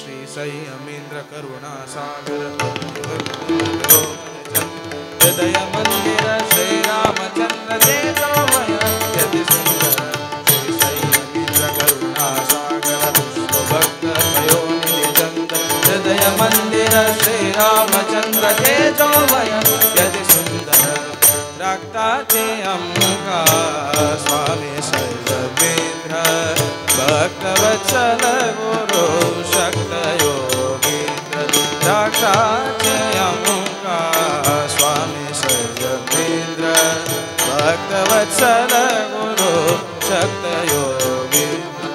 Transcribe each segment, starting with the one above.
श्री संयमीन्द्र करुणा सागर हृदय मंदिर श्री रामचंद्र तेजोमय यति सुंदर श्री संयमीन्द्र करुणा सागर भक्त पयोनिधि चंद्र हृदय मंदिर श्री रामचंद्र तेजोमय यति सुंदर रक्ताचे अम्मुका स्वामी सर्वेन्द्र भक्तवत्सल गुरु शक्त योगीन्द्र रक्ताचे अम्मुका स्वामी सर्वेन्द्र भक्तवत्सल गुरु शक्त योगीन्द्र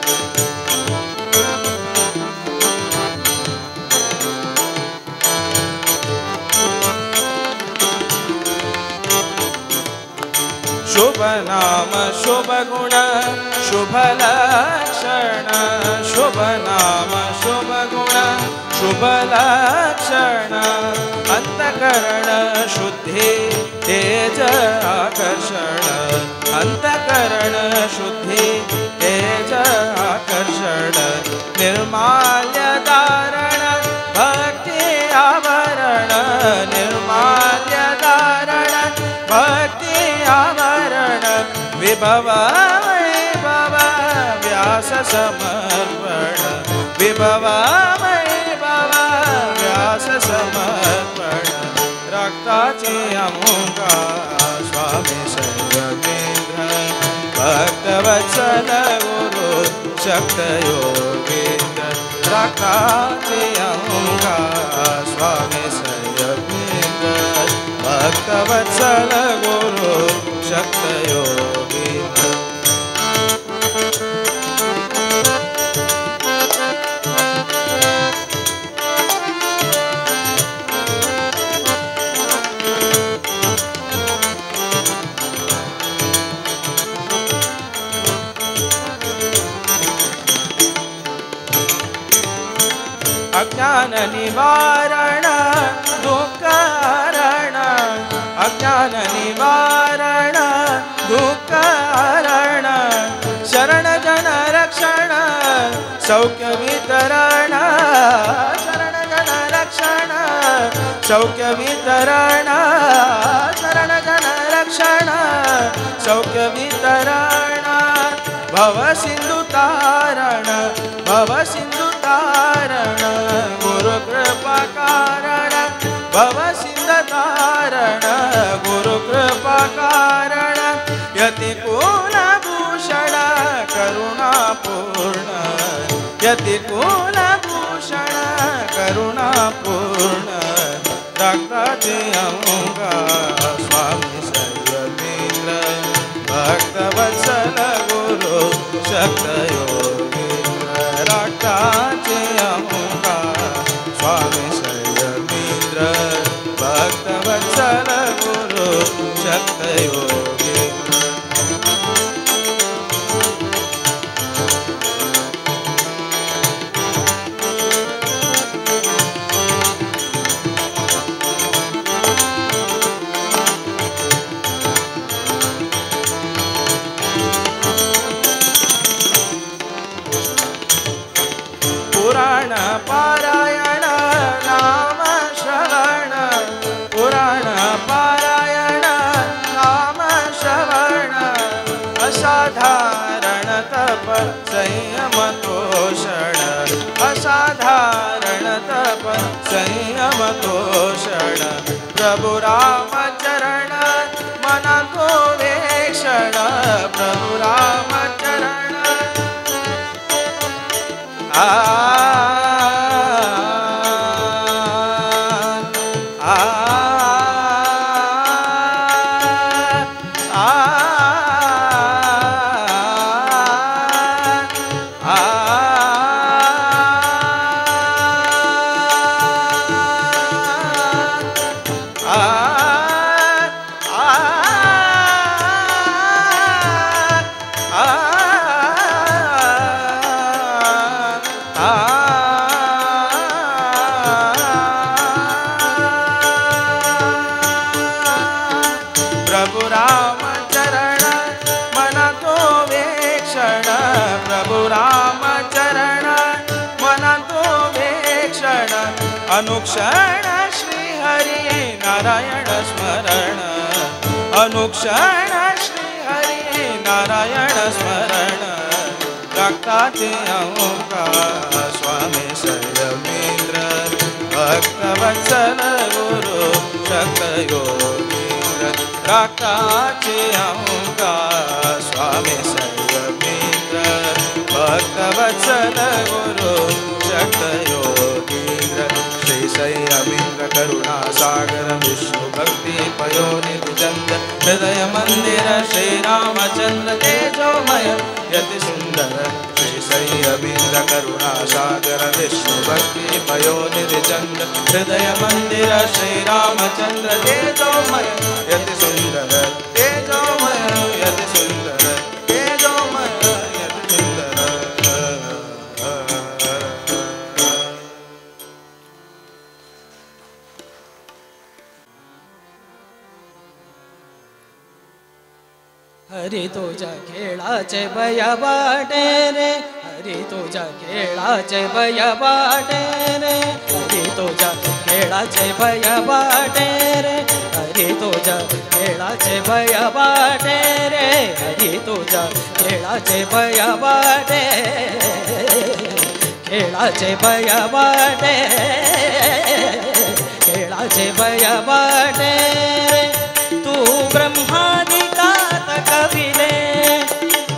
शुभ नाम शुभ गुण शुभ लक्षण शुभ नाम शुभ गुण शुभ लक्षण अंतकरण शुद्धि तेज आकर्षण अंतकरण शुद्धि तेज आकर्षण निर्माल्य धारण भक्ति आवरण निर्माल्य धारण भक्ति आवरण विभव वैभव व्यास समर्पण विभव वैभव व्यास समर्पण रक्ताचे अम्मुका स्वामी सर्वेन्द्र भक्तवत्सल गुरु शक्त योगीन्द्र रक्ताचे अम्मुका स्वामी सर्वेन्द्र भक्तवत्सल गुरु शक्त योगीन्द्र अज्ञान निवारण दुःख हरण अज्ञान निवारण दुःख हरण शरण जन रक्षण सौख्य वितरण शरण जन रक्षण सौख्य वितरण शरण जन रक्षण सौख्य वितरण भव सिंधु तारण भव सिंधु तारण गुरु कृपा कारण भव सिंधु तारण गुरु कृपा कारण यति कुल भूषण करुणा पूर्ण यति कुल भूषण करुणा पूर्ण रक्ताचे अम्मुका स्वामी सर्वेन्द्र भक्तवत्सल गुरु शक्त योगीन्द्र रक्ताचे अम्मुका स्वामी सर्वेन्द्र भक्तवत्सल गुरु शक्त योगीन्द्र पुराण पारायण नाम श्रवण पुराण पारायण नाम श्रवण असाधारण तप संयम तोषण असाधारण तप संयम तोषण प्रभु रामचरण मन तो वेक्षण प्रभु रामचरण आ प्रभु रामचरण मन तो अनुक्षण श्री हरि नारायण स्मरण अनुक्षण श्री हरि नारायण स्मरण रक्ताते ओंकार स्वामी संयमेंद्र भक्तवत्सल गुरु शक्त योगींद्र रक्ताते ओंकार स्वामी संयमेंद्र भक्तवत्सल गुरु शक्त योगींद्र श्री संयमेंद्र करुणा सागर विष्णु भक्ति पयोनिधि चंद्र हृदय मंदिर श्री रामचंद्र तेजोमय यति सुंदर श्री संयमेंद्र करुणा सागर विष्णु भक्ति पयोनिधि चंद्र हृदय मंदिर श्री रामचंद्र तेजोमय यति सुंदर तेजोमय यति सुंदर तेजोमय यति सुंदर हरी तुझ्या खेळाचे बया वाटे रे हरी तुझ्या खेळाचे बया वाटे रे हरी तुझ्या खेळाचे बया वाटे रे हरी तुझ्या खेळाचे बया वाटे रे हरी तुझ्या खेळाचे बया वाटे खेळाचे बया वाटे खेळाचे बया वाटे रे तू ब्रह्मादिका कविले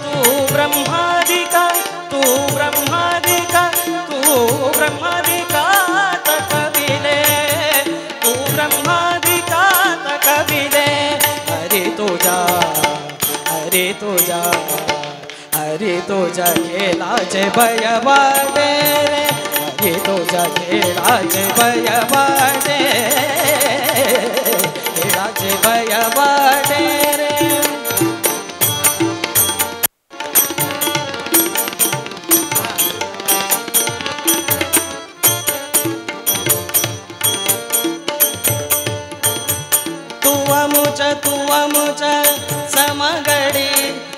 तू ब्रह्मादिका तू ब्रह्मादिका तू ब्रह्मादिका कविले तू ब्रह्मादिका कविले हरी तुझा हरी तुझा हरी तुझा खेळाचे भय वाटे रे हरी तुझा खेळाचे भय वाटे खेळाचे भय वाटे रे तुवा मुचा समगडी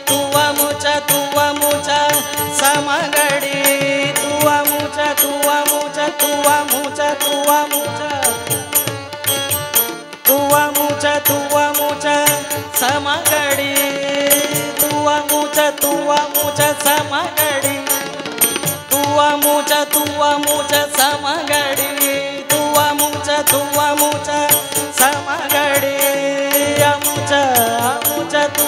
तुवा मुचा समगडी तुवा मुचा तुवा मुचा तुवा मुचा तुवा मुचा तुवा मुचा तुवा मुचा समगडी तुवा मुचा समगडी तुवा मुचा समगडी तुवा मुचा समगडी amucha tu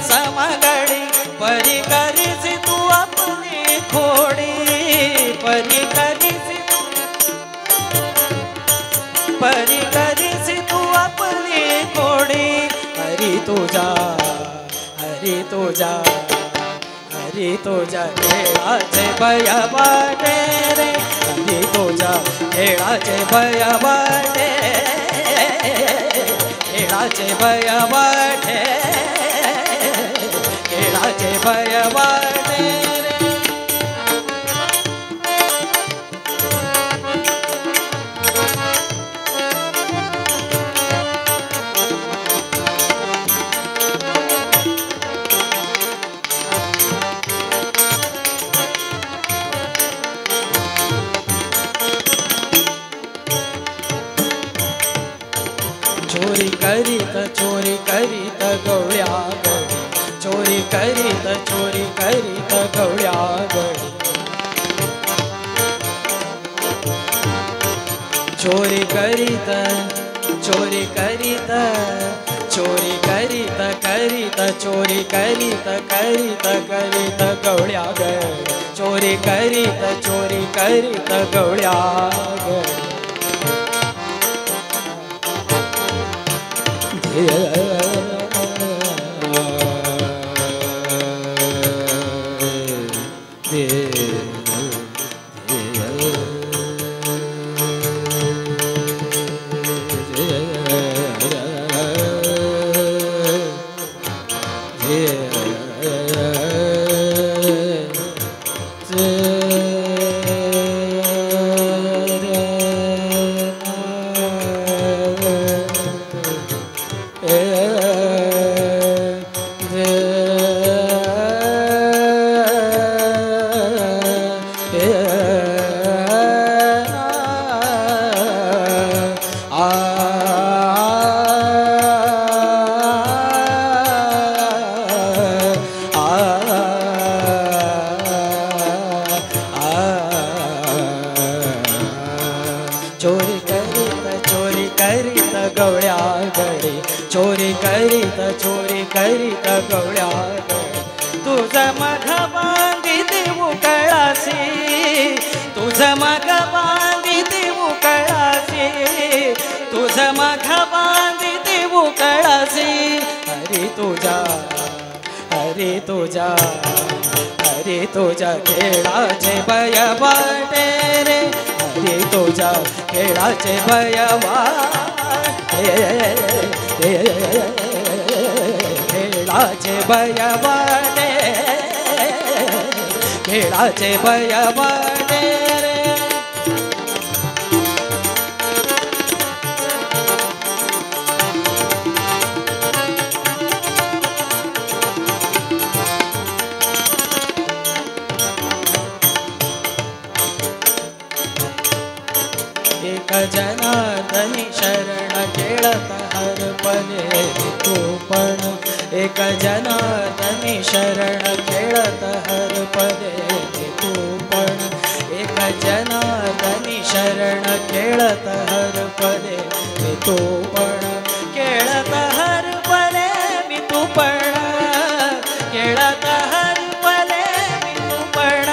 samagadi परी करीसी तू अपनी कोडी हरी तुझा खेळाचे भया वाटे रे हरी तुझा खेळाचे भया वाटे खेळाचे भया वाटे खेळाचे भया वाटे चोरी करीत गवळ्या गडी चोरी करीत गवळ्या गडी चोरी करीत गवळ्या गडी चोरी करीत गवळ्या गडी चोरी करीत गवळ्या गडे चोरी करीत गवळ्या गडे तुझ मघ बांधिती उकळासी तुझ मघ बांधिती उकळासी तुझ मघ बांधिती उकळासी हरी तुझ्या खेळाचे भय वाटे रे हरी तुझ्या खेळाचे भय वाटे खेळाचे भय वाटे खेळाचे भय वाटे रे एक जनार्दनी शरण खेळत हरपले तू पण एक जनार्दनी शरण खेळत हरपले तू पण एक जनार्दनी शरण खेळत हरपले तू पण खेळत हरपले मी तू पण खेळत हरपले मी तू पण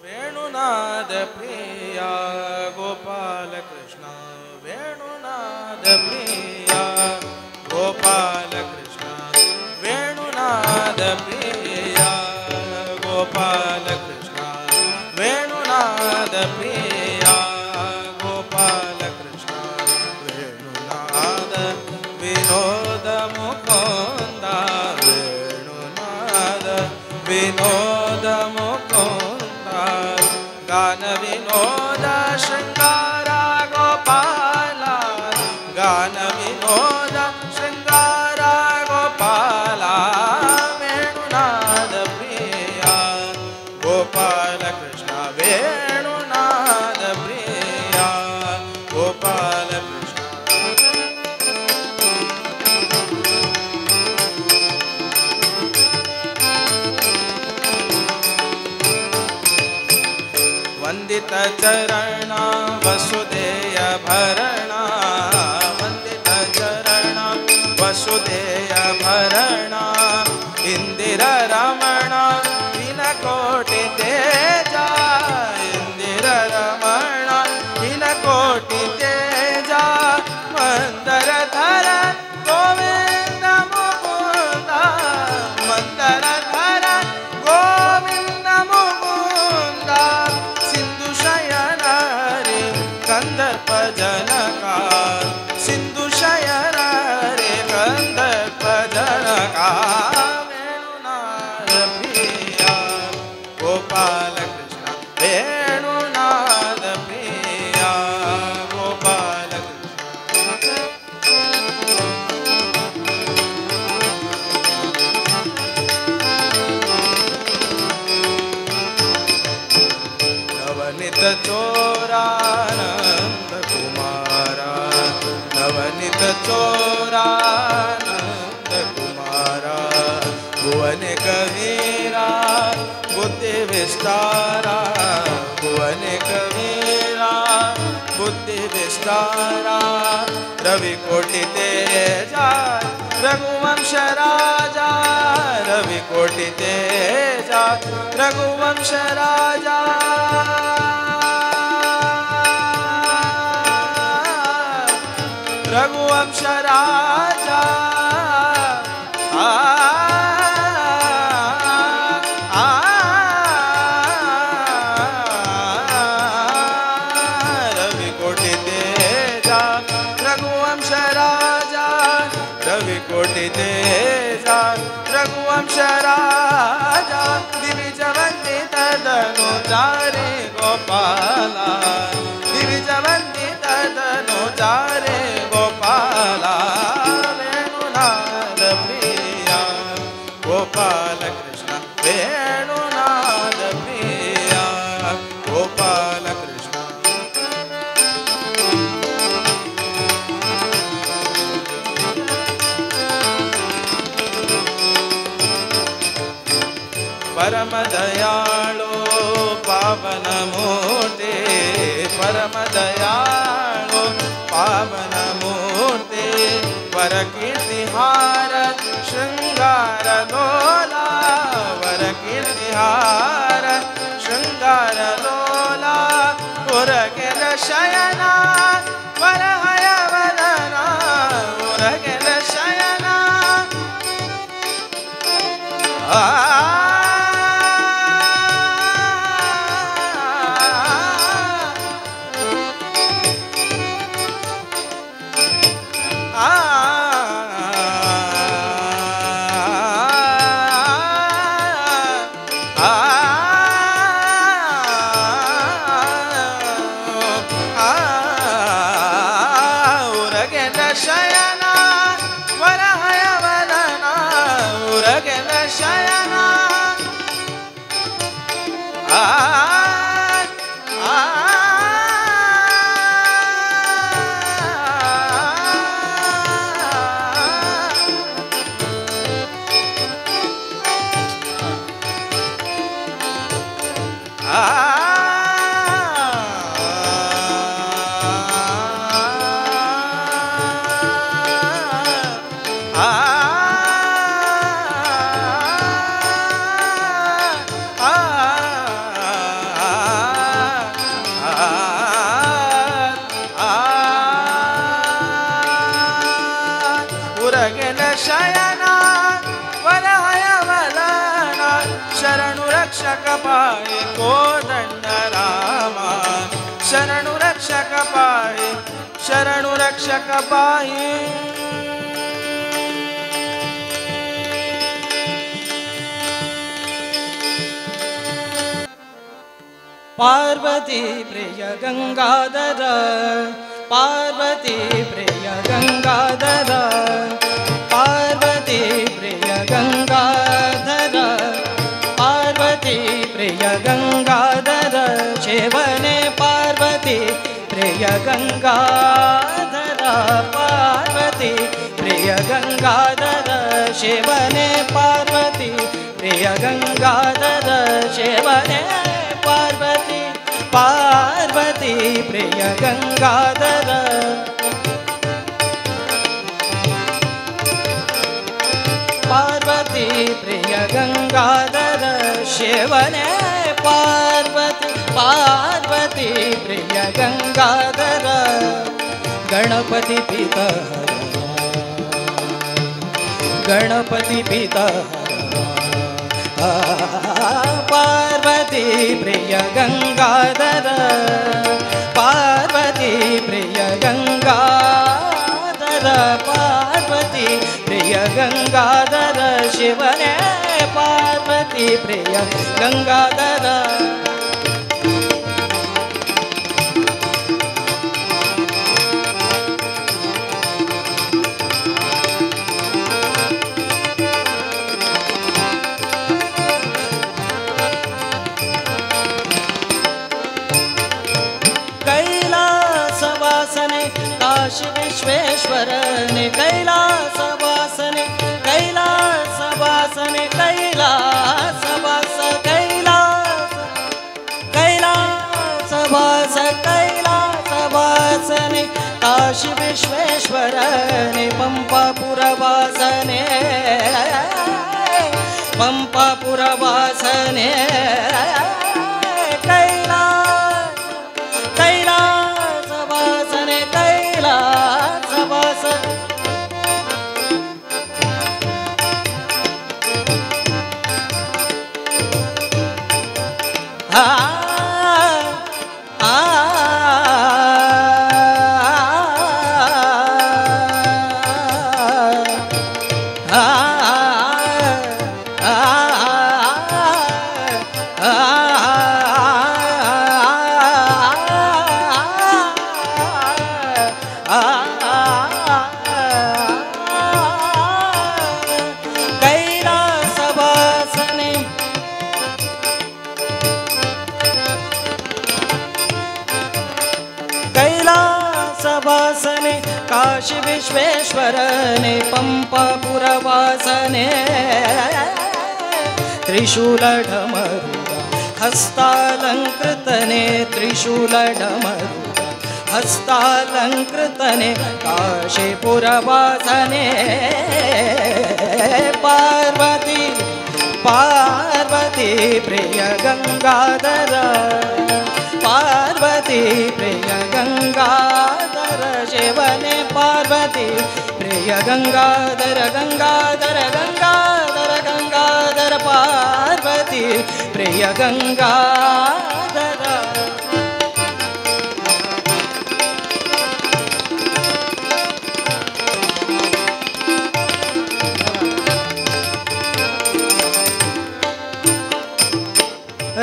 वेणुनाद प्रिया गोपाल कृष्ण वेणुनाद प्रिया गोपाल कृष्ण वेणुनाद प्रिया गोपाल कृष्ण प्रिया गोपाल कृष्ण वेणुनाद विनोद मुकुंद वेणुनाद विनोद मुकुंद गान विनोद शृंगार गोपाल गान विनोद शृंगार गोपाल वेणुनाद प्रिया गोपाल कृष्ण वेणुनाद प्रिया गोपाल कृष्ण वंदित चरण वसुदेय भरण वंदित चरण वसुदेय भरण इंदिर रमण कोटि तेजा इंदिर रमण कोटि तेजा मंदर धर गोविंद मुकुंद मंदर धर गोविंद मुकुंद सिंधु शयन रे कंदर्प जनकार सिंधु शयन रे कंदर्प जनकार गोपाल कृष्ण वेणुनाद प्रिया गोपाल नवनीत चोरानंद कुमारा नवनीत चोरानंद कुमारा भुवन कवीरा बुद्धि विस्तारा भुवन कवीरा बुद्धि विस्तारा रवि कोटि तेजा रघुवंश राजा रवि कोटि तेजा रघुवंश राजा रघुवंश राजा कोटि तेजा रघुवंश राजा दिविज वंदित धनुजारे गोपाला दिविज वंदित धनुजारे गोपाला वेणुनाद प्रिया गोपाल कृष्ण वेणुनाद प्रिया गोपाल कृष्ण परम दयाळो पावन मूर्ते परम दयाळो पावन मूर्ते वर कीर्तिहार शृंगार लोला वर कीर्तिहार शृंगार लोला उरगेल शयना वरहय वदना उरगेल शयना रक्षक पाए कोदंड रामा रक्षक पाहि पार्वती प्रिय गंगाधर पार्वती प्रिय गंगाधर पार्वती प्रिय गंगाधर पार्वती प्रिय गंगाधर शिवने पार्वती प्रिय गंगाधर पार्वती प्रिय गंगाधर शिवने पार्वती प्रिय गंगाधर शिवने पार्वती पार्वती प्रिय गंगाधर पार्वती प्रिय गंगाधर शिवने पार्वती पार्वती प्रिय गंगाधर गणपति पिता गणपति पिता पार्वती प्रिय गंगाधर पार्वती प्रिय गंगाधर पार्वती प्रिय गंगाधर शिवने पार्वती प्रिय गंगाधर काशी विश्वेश्वरने कैलासवासने कैलासवासने कैलासवास कैलास कैलासवास कैलासवासने काशी विश्वेश्वरने पंपापुरवासने पंपापुरवासने कैलास कैलासवासने कैलासवास कैलासवासने काशी विश्वेश्वरने पंपापुरवासने त्रिशूलढमरुगा हस्तालंकृतने त्रिशूलढमरुगा हस्तालंकृतने काशीपुरवासने पार्वती पार्वती प्रिय गंगाधर पार्वती प्रिय गंगाधर शिवने पार्वती प्रिय गंगाधर गंगाधर गंगाधर गंगाधर पार्वती प्रिय गंगाधर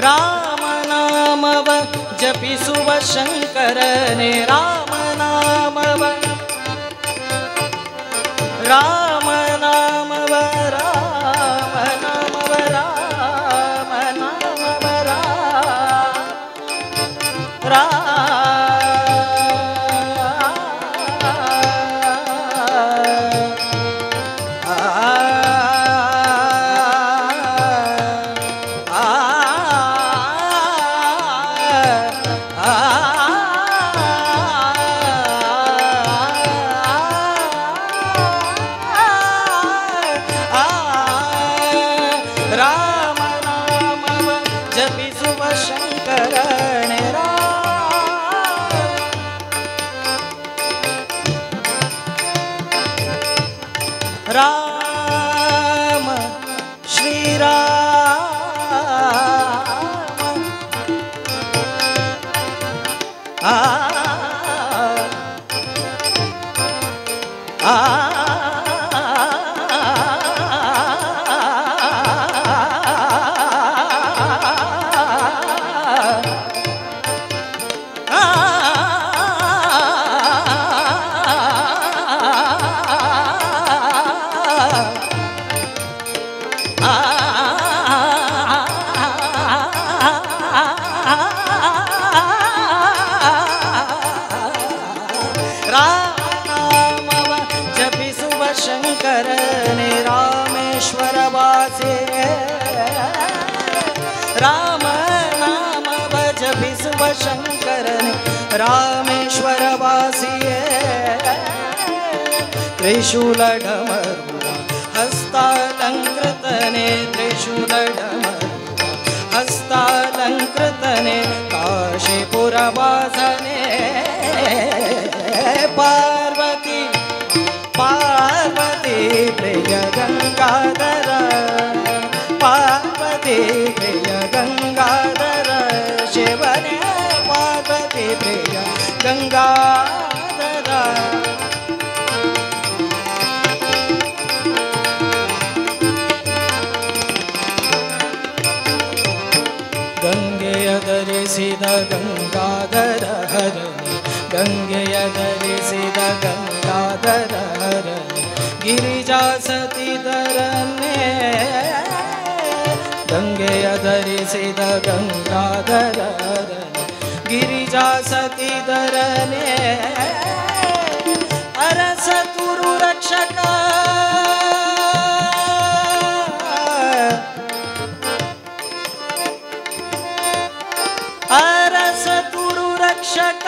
राम नामव जपिसुव शंकरने राम नामव राम नामव राम नामव राम नामव राम ಶಂಕರನೇ ರಾಮೇಶ್ವರ ವಾಸಿಯೇ ತ್ರಿಶೂಲ ಡಮರುವ ಹಸ್ತಾಲಂಕೃತನೇ ತ್ರಿಶೂಲ ಡಮರುವ ಹಸ್ತಾಲಂಕೃತನೇ ಕಾಶಿಪುರ ವಾಸನೆ ಪಾರ್ವತಿ ಪಾರ್ವತಿ ಪ್ರಿಯ ಗಂಗಾಧರ ಪಾರ್ವತಿ ಪ್ರಿಯ ಗಂಗಾಧರ ಶಿವನೇ ಪಾರ್ವತಿ ಪ್ರಿಯ ಗಂಗಾಧರ ಗಂಗೆಯ ಧರಿಸಿದ ಗಂಗಾಧರ ಹರನೆ ಗಂಗೆಯ ಧರಿಸಿದ ಗಂಗಾಧರ ಹರನೆ ಗಿರಿಜಾ ಸತಿಧರನೆ ಗಂಗೆಯ ಧರಿಸಿದ ಗಂಗಾಧರ ಹರನೆ ಗಿರಿಜಾ ಸತಿಧರನೆ ಅರಸ ತುರು ರಕ್ಷಕ ಅರಸ ತುರು ರಕ್ಷಕ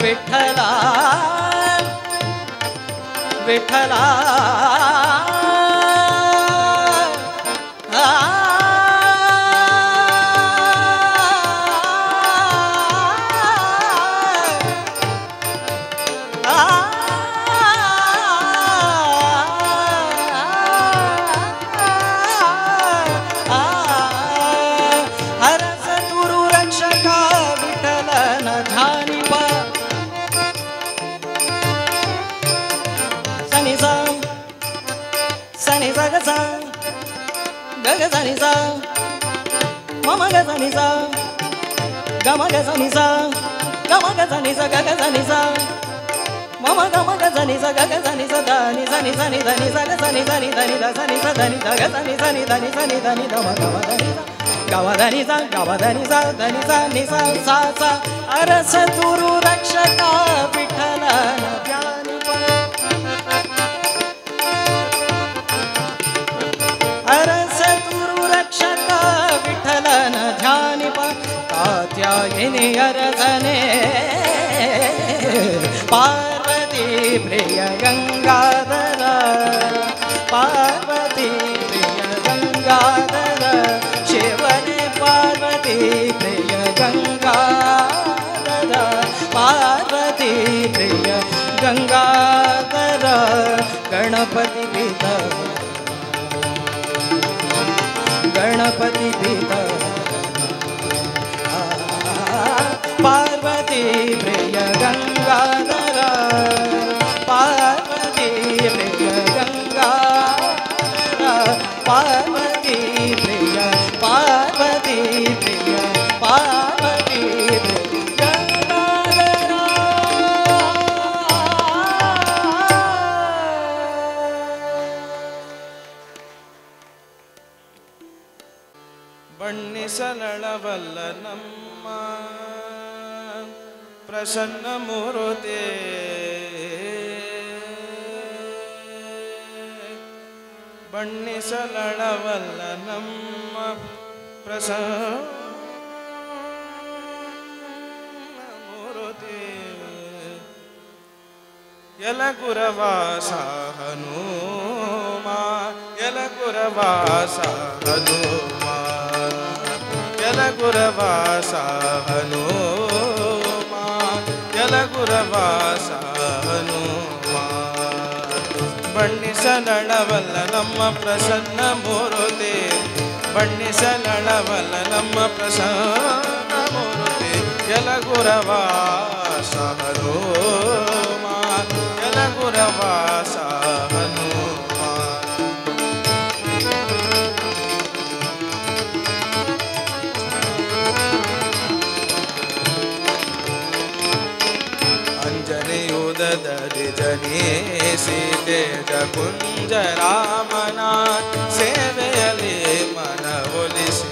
ವಿಠಲ ವಿಠಲ ಗಗಸನಿಸ ಮಮ ಗಸನಿಸ ಗಮ ಗಸನಿಸ ಗಮ ಗಸನಿಸ ಗಗಸನಿಸ ಮಮ ಗಮ ಗಸನಿಸ ಗಗಸನಿಸ ಧನಿ ಸನಿ ಸನಿ ಧನಿ ಸಗ ಸನಿ ಸನಿ ಧನಿ ದ ಸನಿ ಸ ಧನಿ ಧಗ ಸನಿ ಸನಿ ಧನಿ ಸನಿ ಧನಿ ಧಮ ಗಮ ಧನಿ ಗಮ ಧನಿ ಸ ಗಮ ಧನಿ ಸ ಧನಿ ಸ ನಿ ಸ ಸ ಸ ಅರಸ ತುರು ರಕ್ಷಕ ವಿಠಲನ ಧ್ಯಾನಿಪ ಅರಸ ತುರು ರಕ್ಷಕ ವಿಠಲನ ಧ್ಯಾನಿಪ ಕಾತ್ಯಾಯಿನಿ ಅರಸನೆ ಪಾರ್ವತಿ ಪ್ರಿಯ ಗಂಗಾಧರ ಪಾರ್ವತಿ ಪ್ರಿಯ ಗಂಗಾಧರ ಶಿವನೇ ಪಾರ್ವತಿ ಪ್ರಿಯ ಗಂಗಾಧರ ಪಾರ್ವತಿ ಪ್ರಿಯ ಗಂಗಾಧರ ಗಣಪತಿ ಪಿತ ಗಣಪತಿ ಪಿತ ಪಾರ್ವತಿ ಪ್ರಿಯ ಗಂಗಾಧರ ಪಾರ್ವತಿ ಪ್ರಿಯ ಗಂಗಾಧರ ಪಾರ್ವತಿ ಪ್ರಿಯ ಪಾರ್ವತಿ ಪ್ರಿಯ ಪಾರ್ವತಿ ಪ್ರಿಯ ಗಂಗಾಧರ ಬಣ್ಣಿಸಲಳವಲ್ಲ ನಮ್ಮ ಪ್ರಸನ್ನ ಮೂರುತಿ ಬಣ್ಣಿಸಲಳವಲ್ಲ ನಮ್ಮ ಪ್ರಸನ್ನ ಮೂರುತಿ ಯಲಗುರವಾಸ ಹನುಮ ಯಲಗುರವಾಸ ಹನುಮ ಯಲಗುರವಾಸ ಹನುಮ ಯಲಗುರವಾಸ ಹನುಮ ಬಣ್ಣಿಸಲಳವಲ್ಲ ನಮ್ಮ ಪ್ರಸನ್ನ ಮೂರುತಿ ಬಣ್ಣಿಸಲಳವಲ್ಲ ನಮ್ಮ ಪ್ರಸನ್ನ ಮೂರುತಿ ಯಲಗುರವಾಸ ಹನುಮ ಯಲಗುರವಾಸ ಹನುಮ ಅಂಜನೆಯುದರಿ ಜನಿಸಿದೆ ಕುಂಜ ರಾಮನ ಸೇವೆಯಲ್ಲಿ ಮನವೊಲಿಸಿ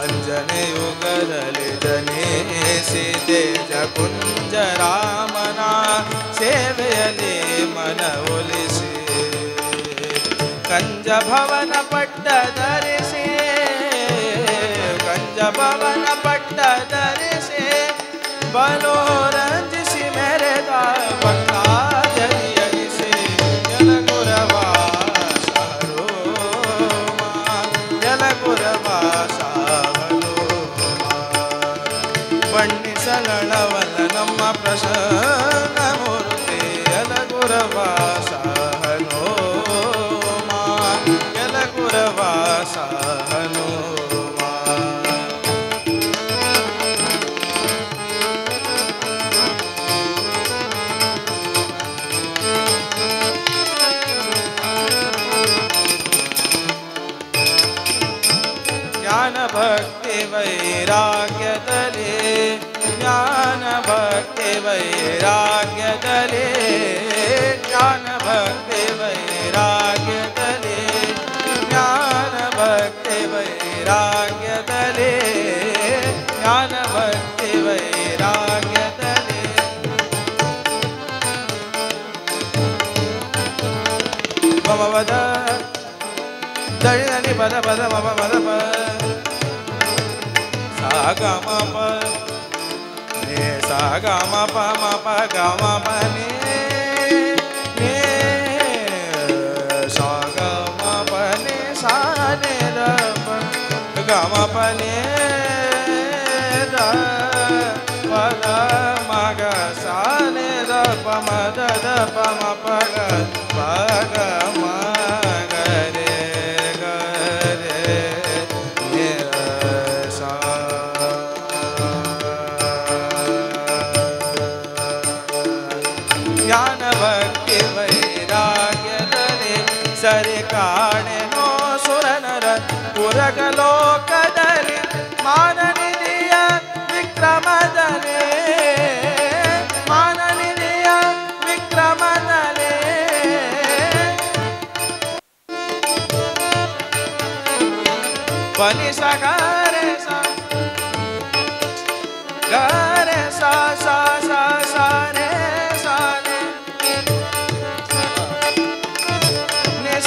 ಅಂಜನೆಯುಗದಲ್ಲಿ ಜನಿಸಿದೆ ಕುಂಜ ರಾಮನ ಸೇವೆಯಲ್ಲಿ ಮನವೊಲಿಸಿ ಕಂಜ ಭವನ ಪಟ್ಟ ಧರಿಸಿ ಪವನ ಪಟ್ಟ ಧರಿಸಿ ಬಲೋರಂಜಿಸಿ ಮೆರೆದ ಭಕ್ತಾಜರಿಯರಿಸಿ ಯಲಗುರವಾಸ ಹನುಮ ಯಲಗುರವಾಸ ಹನುಮ ಬಣ್ಣಿಸಲಳವಲ್ಲ ನಮ್ಮ ಪ್ರಸನ್ನ ಮೂರ್ತಿ ಯಲಗುರವಾಸ ಹನುಮ ಯಲಗುರವಾಸ ಹನುಮ ಜ್ಞಾನ ಭಕ್ತಿ ವೈರಾಗ್ಯದಲ್ಲಿ ಜ್ಞಾನ ಭಕ್ತಿ ವೈರಾಗ್ಯದಲ್ಲಿ ಜ್ಞಾನ ಭಕ್ತಿ ವೈರಾಗ್ಯದಲ್ಲಿ ಜ್ಞಾನ ಭಕ್ತಿ ವೈರಾಗ್ಯದಲ್ಲಿ ಜ್ಞಾನ ಭಕ್ತಿ ವೈರಾಗ್ಯದಲ್ಲಿ ಭವದ ದಳಿ ಪದ ಪದ ಮಪ ಪದ ಪ ಸಾ ಗ ಮ ಪ ನೇ ಸಾ ಗ ಮ ಪ ಮ ಪ ಗ ಮ ಪ ನೇ ನೇ ಸಾ ಗ ಮ ಪ ನೇ ಸಾ ನೇ ದ ಪ ಗ ಮ ಪ ನೇ ದ ಪ ದ ಮ ಗ ಸಾ ನೇ ದ ಪ ಮ ದ ದ ಪ ಮ ಪ ಗ ಪ ಗ ಮ ಗ ರೇ ಜ್ಞಾನ ಭಕ್ತಿ ವೈರಾಗ್ಯದಲ್ಲಿ ಸರಿ ಕಾಣೆನೋ ಸುರನರ ಪುರಗಲೋಕದಲ್ಲಿ ಮಾನನಿಧಿಯ ವಿಕ್ರಮದಲ್ಲಿ ಮಾನನಿಧಿಯ ವಿಕ್ರಮದಲ್ಲಿ ಬನಿ ಸಗಾರೆ ಸಾ ಗಾರೆ ಸಾ ಸಾ ಸಾ ಸಾ ರೇ ಸಾ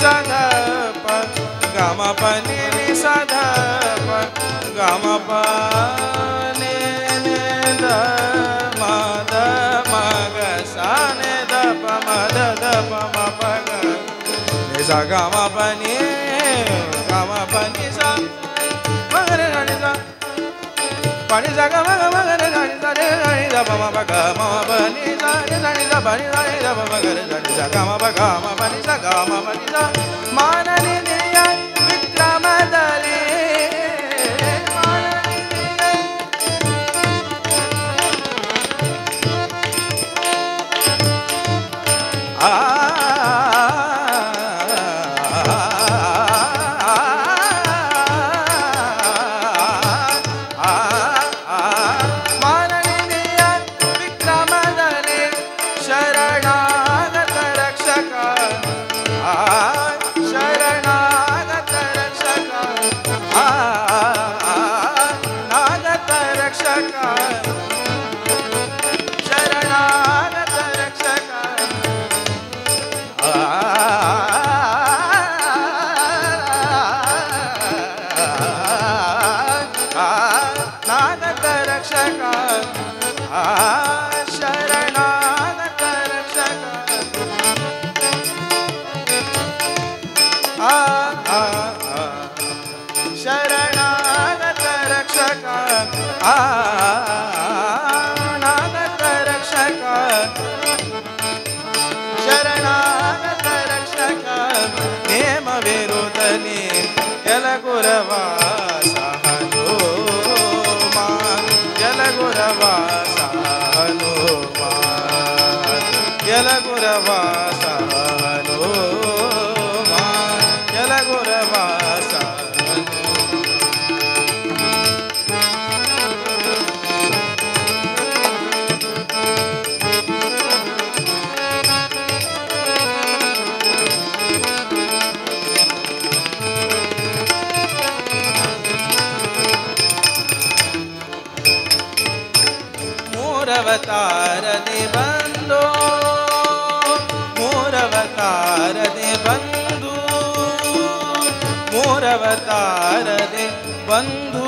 ಸದ ಪ ಗ ಮ ಪ ನಿ ನಿ ಸದ ಪ ಗ ಮ ಪ ನಿ ನಿ ದ ಮ ದ ಮ ಗ ಸ ನಿ ದ ಪ ಮ ದ ದ ಪ ಮ ಪ ಗ ನಿ ಸ ಗ ಮ ಪ ನಿ ಗ ಮ ಪ ನಿ ಸ ಮ ಗ ರೆ ನಿ ಸ ಪ ನಿ ಸ ಗ ಮ ಗ ಮ ಗ ರೆ ನಿ ಸ ರೆ ನಿ ದ ಪ ಮ ಪ ಗ ಮ ಪ ನಿ ಸ ನಿ ಸ ನಿ ದ ಪ ನಿ ಸ ನಿ ದ ಪ ಮ ಗ ರೆ ನಿ ಸ ಗ ಮ ಪ ಗ ಮ ಪ ನಿ ಸ ಗ ಮ ಪ ನಿ ಸ ಮಾನನಿಧಿಯ ವಿಕ್ರಮದಲ್ಲಿ ಮಾನನಿಧಿಯ ವಿಕ್ರಮದಲ್ಲಿ ಶರಣಾಗತ ರಕ್ಷಕ ಶರಣಾಗತ ರಕ್ಷಕ ನಾಗತ ರಕ್ಷಕ ಶರಣಾಗತ ರಕ್ಷಕ ನಾಗತ ರಕ್ಷಕ ಶರಣಾಗತ ರಕ್ಷಕ ಶರಣಾಗತ ರಕ್ಷಕ ನಾಗತ ರಕ್ಷಕ ಶರಣಾಗತ ರಕ್ಷಕ ನೇಮವಿರುತ್ತಲೇ ಯಲಗುರವಾಸ ಹನುಮ ಯಲಗುರವಾಸ ಹನುಮ ಯಲಗುರವಾಸ ಹನುಮ ಯಲಗುರವಾಸ ಮೂರವತಾರದಿ ಬಂದು ಮೂರವತಾರದಿ ಬಂದು ಮೂರವತಾರದಿ ಬಂದು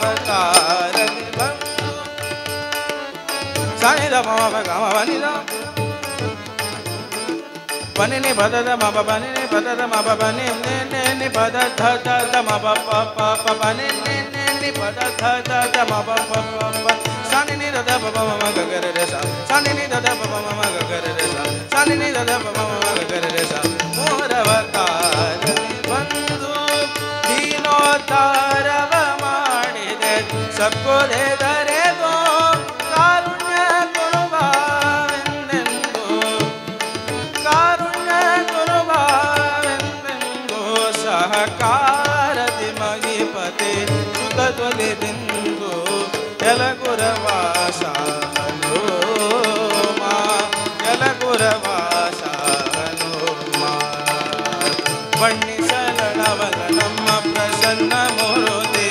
ಅವತಾರದಿ ಬಂದು ಸಾನಿದ ಮಮ ಗಮ ವನಿದ ಬನಿನಿ ಪದದ ಮಪ ಬನಿನಿ ಪದದ ಮಪ ಬನಿ ನಿ ಪದ ಧ ಧ ಧ ಮಪ ಪ ಪ ಪ ಬನಿ ನಿ ಪದ ಧ ಧ ಧ ಮಪ ಪ ಪ ಪ ಸಾನಿ ನಿ ದ ದ ಪ ಪ ಮ ಗ ಗ ರೆ ರೆ ಸಾ ಸಾನಿ ನಿ ದ ದ ಪ ಪ ಮ ಗ ಗ ರೆ ರೆ ಸಾ ಸಾನಿ ನಿ ದ ದ ಪ ಪ ಮ ಗ ಗ ರೆ ರೆ ಸಾ ಮೋರವತಾರದಿ ಬಂದು ದೀನೋದ್ಧಾರವ ಮಾಡಿದೆ ಸಬ್ಕೊದೆ ದರೆಗೋ ಕಾರುಣ್ಯ ಕೊಡುವವೆಂದೆಂದು ಕಾರುಣ್ಯ ಕೊಡುವವೆಂದೆಂದು ಸಹಕಾರದಿ ಮಹಿಪತಿ ಸುತತ್ವದಿ ಬಿಂದು ಯಲಗುರವಾಸ ಹನುಮ ಯಲಗುರವಾಸ ಹನುಮ ಬಣ್ಣಿಸಲಳವಲ ನಮ್ಮ ಪ್ರಸನ್ನ ಮೂರುತಿ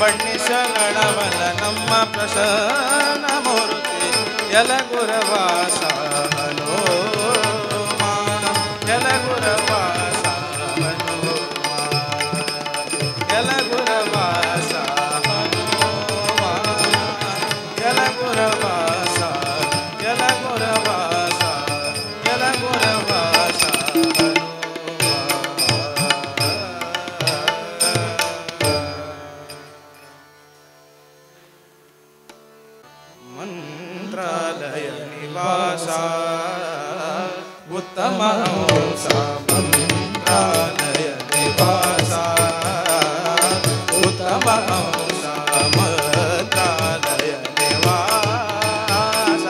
ಬಣ್ಣಿಸಲಳವಲ ನಮ್ಮ ಪ್ರಸನ್ನ ಮೂರುತಿ ಯಲಗುರವಾಸ ಹನುಮ ಯಲಗುರವಾಸ ಹನುಮ ಯಲಗುರವಾಸ ಹನುಮ ಯಲಗುರವಾಸ ಯಲಗುರವಾಸ ಯಲಗುರವಾಸ ಮಂತ್ರಾಲಯ ನಿವಾಸ ಉತ್ತಮ ಹಂಸ ಮಂತ್ರಾಲಯ ನಿವಾಸ ಉತ್ತಮ ಹಂಸ ಮಂತ್ರಾಲಯ ನಿವಾಸ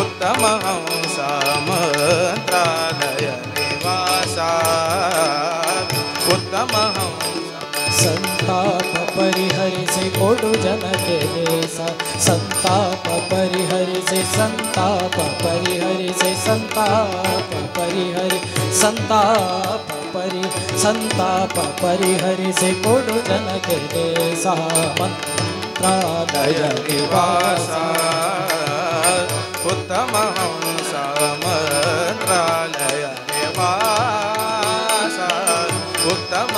ಉತ್ತಮ ಹಂಸ ಮಂತ್ರಾಲಯ ನಿವಾಸ ಉತ್ತಮ ಹಂಸ संताप परिहरिसे कोटु जनके देश संताप परिहरिसे संताप परिहरिसे संताप परिहरि संताप परिहरिसे कोटु जनके देश मंत्रालय निवास उत्तम हंस मंत्रालय निवास उत्तम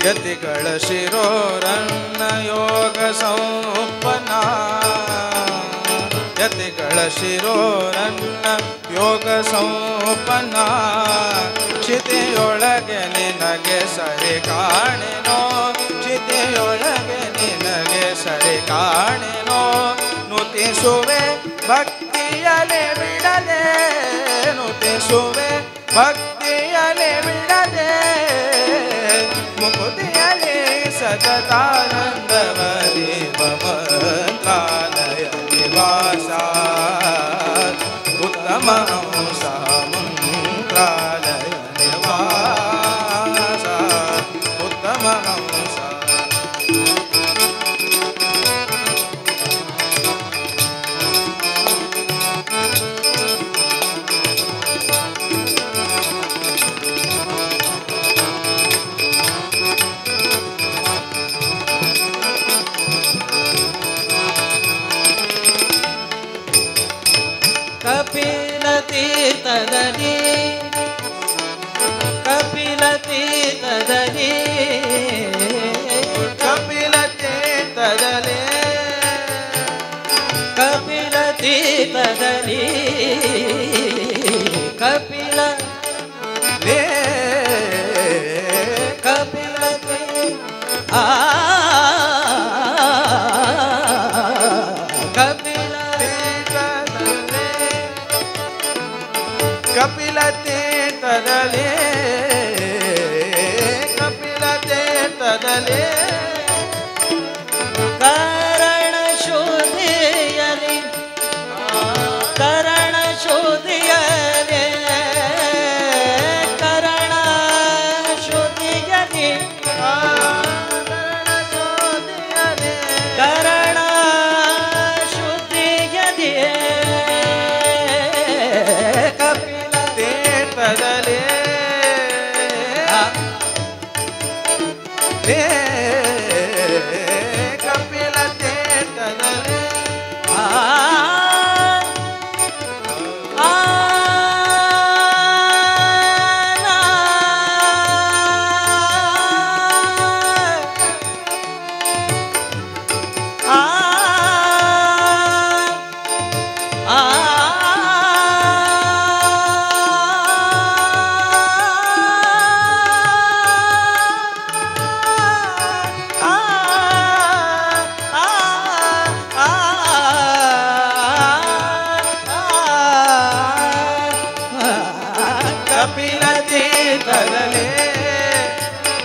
ಯತಿಗಳ ಶಿರೋರನ್ನ ಯೋಗ ಸಂಪನ್ನ ಯತಿಗಳ ಶಿರೋರನ್ನ ಯೋಗ ಸಂಪನ್ನ ಕ್ಷಿತಿಯೊಳಗೆ ನಿನಗೆ ಸರಿ ಕಾಣೆನೋ ಕ್ಷಿತಿಯೊಳಗೆ ನಿನಗೆ ಸರಿ ಕಾಣೆನೋ ನುತಿಸುವೆ ಭಕ್ತಿಯಲೆ ಬಿಡದೆ ನುತಿಸುವೆ ಭಕ್ತಿಯಲೆ ಬಿಡದೆ ಮುಕುತಿಯಲೆ ಸತತಾನಂದವರಿ ಮಂತ್ರಾಲಯ ನಿವಾಸ ಉತ್ತಮ ಹಂಸ ಮಂತ್ರಾಲಯ ನಿವಾಸ ಉತ್ತಮ ಹಂಸ ಕಪಿಲ ತೀರ್ಥದಲ್ಲಿ ಕಪಿಲ ತೀರ್ಥದಲ್ಲಿ ಕಪಿಲ ತೀರ್ಥದಲ್ಲಿ ಕಪಿಲ ತೀರ್ಥದಲ್ಲಿ ಕಪಿಲ ಕಪಿಲ ಆ ಕಪಿಲ ಕಪಿಲ ತೀರ್ಥದಲ್ಲಿ ಕಪಿಲ ತೀರ್ಥದಲ್ಲಿ ಕರಣ ಶೋಧೆಯಲಿ ಕರಣ ಶೋಧ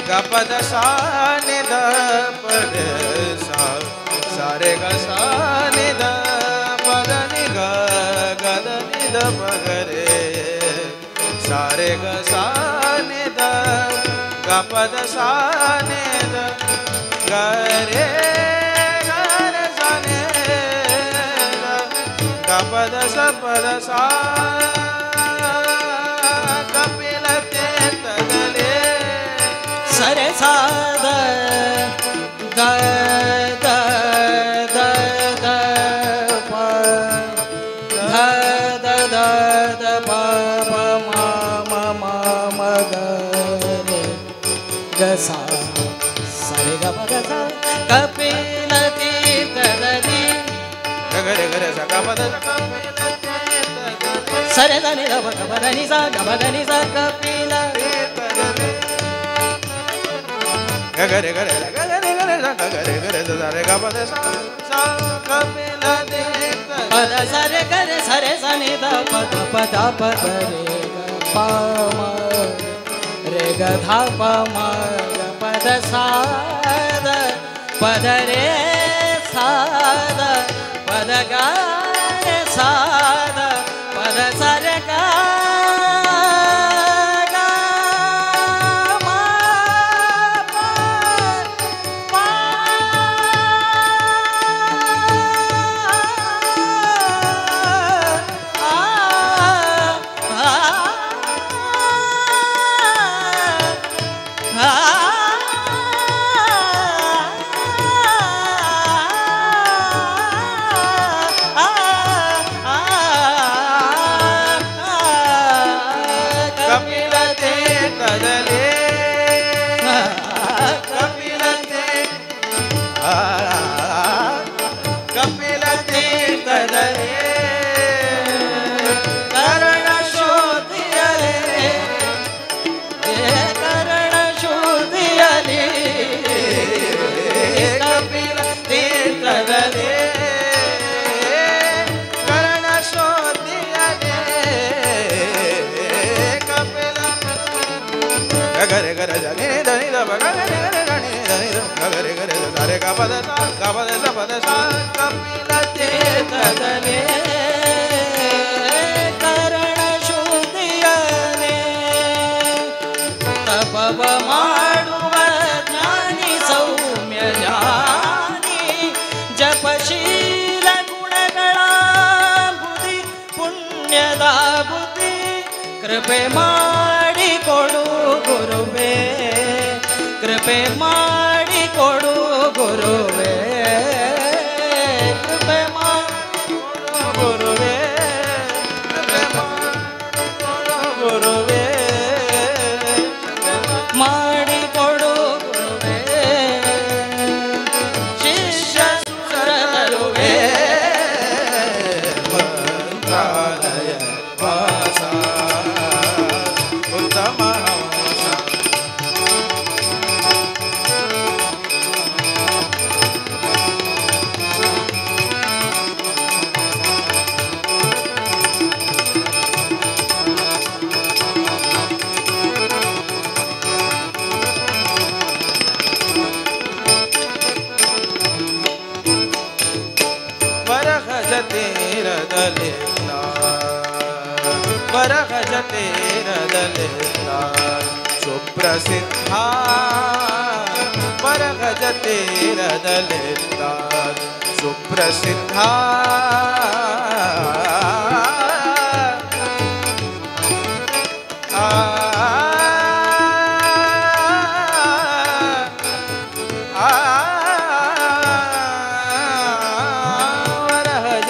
गपद सा नि द पद सा सा रे ग सा नि द पद नि ग ग द नि द प ग रे सा रे ग सा नि द गपद सा नि द ग रे ग रे सा नि द गपद सा पद सा कपिल तीर्थ दले सरे सा the the the the the प ध द द द प प म म म म ग रे ग सा सरे ग प ग सा कपिल तीर्थ दली ग रे सा ग प द कपिल तीर्थ दले सरे द नि द प ग प द नि सा ग प द नि सा कपिल तीर्थ दले गरे गरे गरे गरे गरे गरे रे ग प द सा सा कपिल तीर्थ पद सरे गरे सरे सा नि द प द प द प ग रे ग प म रे ग ध प म ग प द सा द प द रे सा द प द ग रे सा द प द सा रे ग गरे गरे जने धनि द ग गरे गरे गणे धनि द गरे गरे सा रे ग प द सा ग प द सा प द सा कपिल तीर्थ दले करण शुद्धियने तपव ಮಾಡುವ ಜ್ಞಾನಿ ಸೌಮ್ಯ ಜ್ಞಾನಿ ಜಪಶೀಲ ಗುಣಗಳ ಬುದ್ಧಿ ಪುಣ್ಯದ ಬುದ್ಧಿ ಕೃಪೆ ಮಾಡಿಕೊಡು ಗುರುವೇ ಕೃಪೆ ಮಾಡಿಕೊಡು ಗುರುವೇ ಕೃಪೆ ಮಾಡಿಕೊಡು ಗುರುವೇ ಕೃಪೆ ಮಾಡಿಕೊಡು ಗುರುವೇ ಮಾಡಿಕೊಡು ಗುರುವೇ ಶಿಷ್ಯ ಸುರರುವೇ ಮಂತ್ರಾಲಯ ವಾಸ ಉತ್ತಮ ತೀರದಲ್ಲಿಲ್ಲ ಬರಗಜ ತೀರದಲ್ಲಿಲ್ಲ ಸುಪ್ರಸಿದ್ಧ ಬರಗಜ ತೀರದಲ್ಲಿಲ್ಲ ಸುಪ್ರಸಿದ್ಧ ವರಹಜ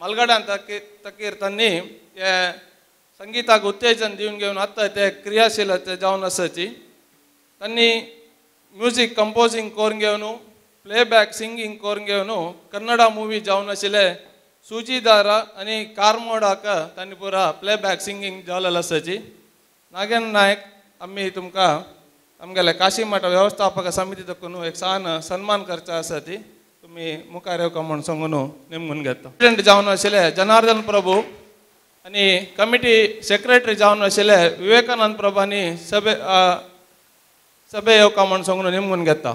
मलगड तकीर तन्नी संगीताक उत्तेजन दिवन घेवन आत्ता ते क्रियाशीलते जावन आसाची तन्नी म्युजीक कंपोजिंग करून घेवन प्लेबॅक सिंगींग करून घेवन कन्नड मूवी जावन आशिल्ले सुजीदार आनी कारमोडाक तांणी पुरा प्लेबॅक सिंगींग जावलेलो आसाची नागेन नायक आमी तुमकां आमगेले काशी मठ व्यवस्थापक समिती तकून एक सन्मान करचा आसा ती तुमी मुखार येवका म्हूण सांगून नेमून घेता प्रेसिडेंट जावन आशिल्ले जनार्दन प्रभू आनी कमिटी सेक्रेटरी जावन आशिल्ले विवेकानंद प्रभानी सभे येवका म्हूण सांगून नेमून घेता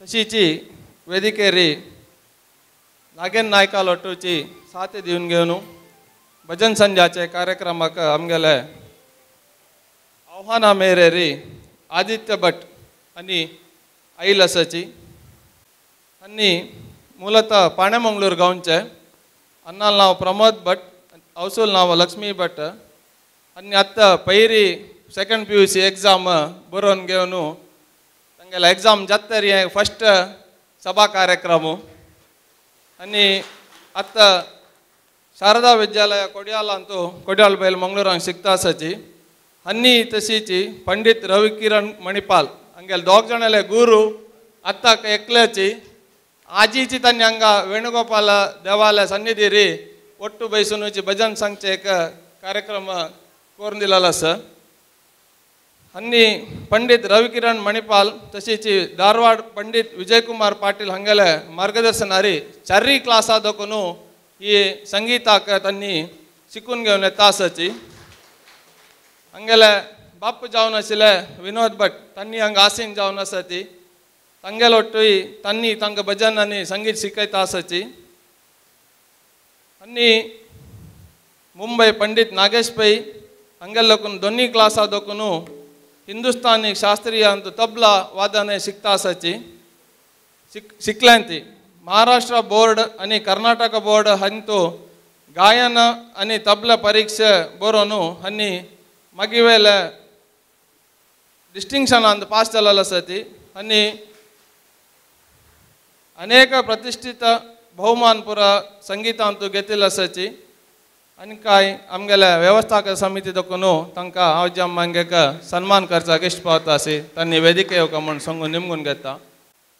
तशीची वेदिकेरी नागेन नायका लोटूची साथ दिवन घेवन भजन संध्याचे कार्यक्रमाक आमगेले आव्हाना मेरेरी आदित्य भट आनी आईल आसाची आनी ಮೂಲತಃ पाणेमंगळूर गांवचे अन्नाल नाव प्रमोद भट अवसूल नाव लक्ष्मी भट आनी आत्ता पैरी सेकंड PUC एग्जाम बरोवन घेवन तांगेले एग्जाम जातरी हे फस्ट सभा कार्यक्रम आनी आत्ता शारदा विद्यालय कोडयालांतू कोडयाल बैल मंगळूरांक शिकता आसाची आनी तशीची पंडित रविकिरण मणिपाल हांगेले दोग जाणाले गुरू आत्ता एकल्याची आजीची तांणी हांगा वेणुगोपाल देवालय सन्निधी ಒಟ್ಟು ಬೈಸೂನುಚಿ ಭಜನ್ ಸಂಘ एक कार्यक्रम करून दिलेलो आसा अन्नी पंडित रविकिरण मणिपाल तशीची धारवाड पंडित विजयकुमार पाटील हांगेले मार्गदर्शनारी 4 क्लासा दोकून ही संगीताक तांणी शिकून घेवन येता आसाची हांगेले बाप जावन आशिल्ले विनोद भट तांणी हांगा आसीन जावन आसा ती तांगेले ಒಟ್ಟುई तांणी तांकां भजन आनी संगीत शिकयता आसाची अन्नी मुंबई पंडित नागेश पै हांगेले लोकून दोनी क्लासा दोकून हिंदुस्तानी शास्त्रीय अंत तबला वादन शिकता आसाची शिकल्यान ती महाराष्ट्र बोर्ड आनी कर्नाटक बोर्ड हंतू गायन आनी तबला परीक्षे बरोवन आनी मगिवेले डिस्टिंक्शन अंत पास जालेलो आसा ती आनी अनेक प्रतिष्ठित बहुमान पुरा संगीतांतू घेतिल्लो आसाची आनी कांय आमगेले व्यवस्थापक समिती दोकून तांकां हांव जम मांगेक सन्मान करचाक इश्ट पावता आसी तांणी वेदिके येवका म्हूण सांगून निमगून घेता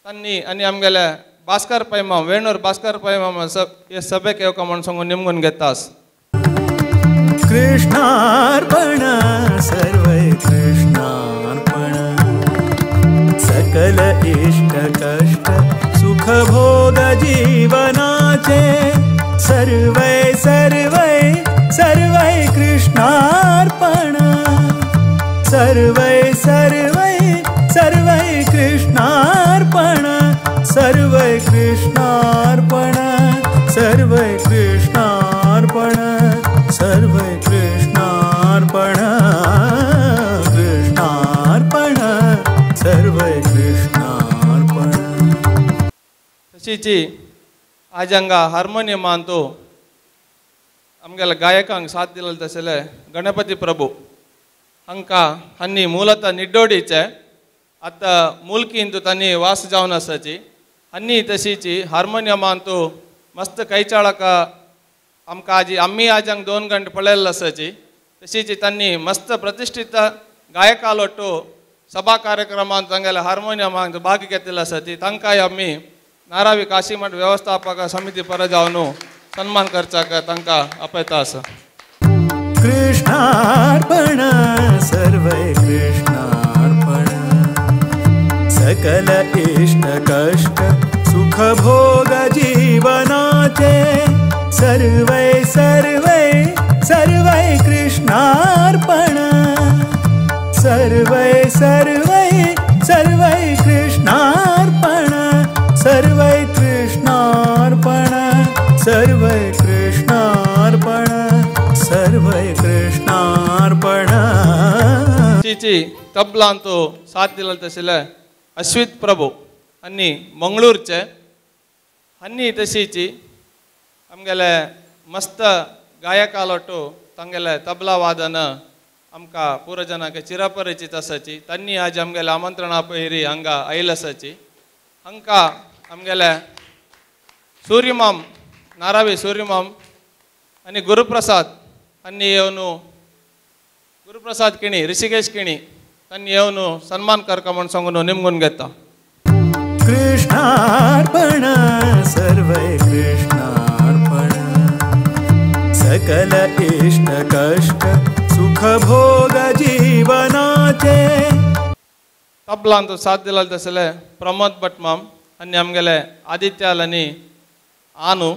तांणी आनी आमगेले भास्कर पैमाम वेणूर भास्कर पैमाम हे सभेक येवका म्हूण सांगून निमगून घेता कृष्णार्पण सर्वै कृष्णार्पण सकल इष्ट कष्ट सुख भोग जीवनाचे सर्वै सर्वै सर्वै कृष्णार्पण सर्वै सर्वै सर्वै कृष्णार्पण सर्वै कृष्णार्पण सर्वै कृष्णार्पण सर्वै कृष्णार्पण कृष्णार्पण सर्वै कृष्णार्पण तशीची आज हांगा हार्मोनियम अंतू आमगेले गायकांक साथ दिलेले तशेले गणपती प्रभू हांकां आनी ಮೂಲತಃ निड्डोडीचे आतां मुलकी इंतू तांणी वास जावन आसाची आनी तशीची हार्मोनियम अंतू मस्त कैचाळक आमकां आजी आम्ही आज हांगा 2 गंटे पळयल्लो आसाची तशीची तांणी मस्त प्रतिष्ठित गायका लोट्टू सभा कार्यक्रमांत तांगेले हार्मोनियमांत भाग घेतिल्लो आसा ती तांकांय आमी नारावी काशी मठ व्यवस्थापक समिती पर जावन सन्मान करचाक तांकां आपयता आसा कृष्णार्पण सर्वै कृष्णार्पण सकल इष्ट कष्ट सुख भोग जीवनाचे सर्वै सर्वै सर्वै कृष्णार्पण सर्वै सर्वै सर्वै कृष्णार्पण सर्वै कृष्णार्पण सर्वै कृष्णार्पण सर्वै कृष्णार्पण चीची तबला अंतू साथ दिला तसेले अश्वित प्रभु अन्नी मंगळूरचे अन्नी तशीची आमगेले मस्त गायकालोटू तंगेले तबला वादन आमका पूरा जनाके चिरपरिचित आसाची तन्नी आज आमगेले आमंत्रण आपयरी हांगा आयल आसाची हांका आमगेले सूर्यमाम नारावी सूर्यमाम आनी गुरुप्रसाद अन्नी येवनु गुरुप्रसाद किणी ऋषिकेश किणी तन्नी येवनु सन्मान करका म्हण सांगून निमगून घेता कृष्णार्पण सर्वै कृष्णार्पण सकल इष्ट कष्ट सुख भोग जीवनाचे तबला अंतू साथ दिला तसले प्रमोद भट्माम अन्नी आमगेले आदित्यालनी आनु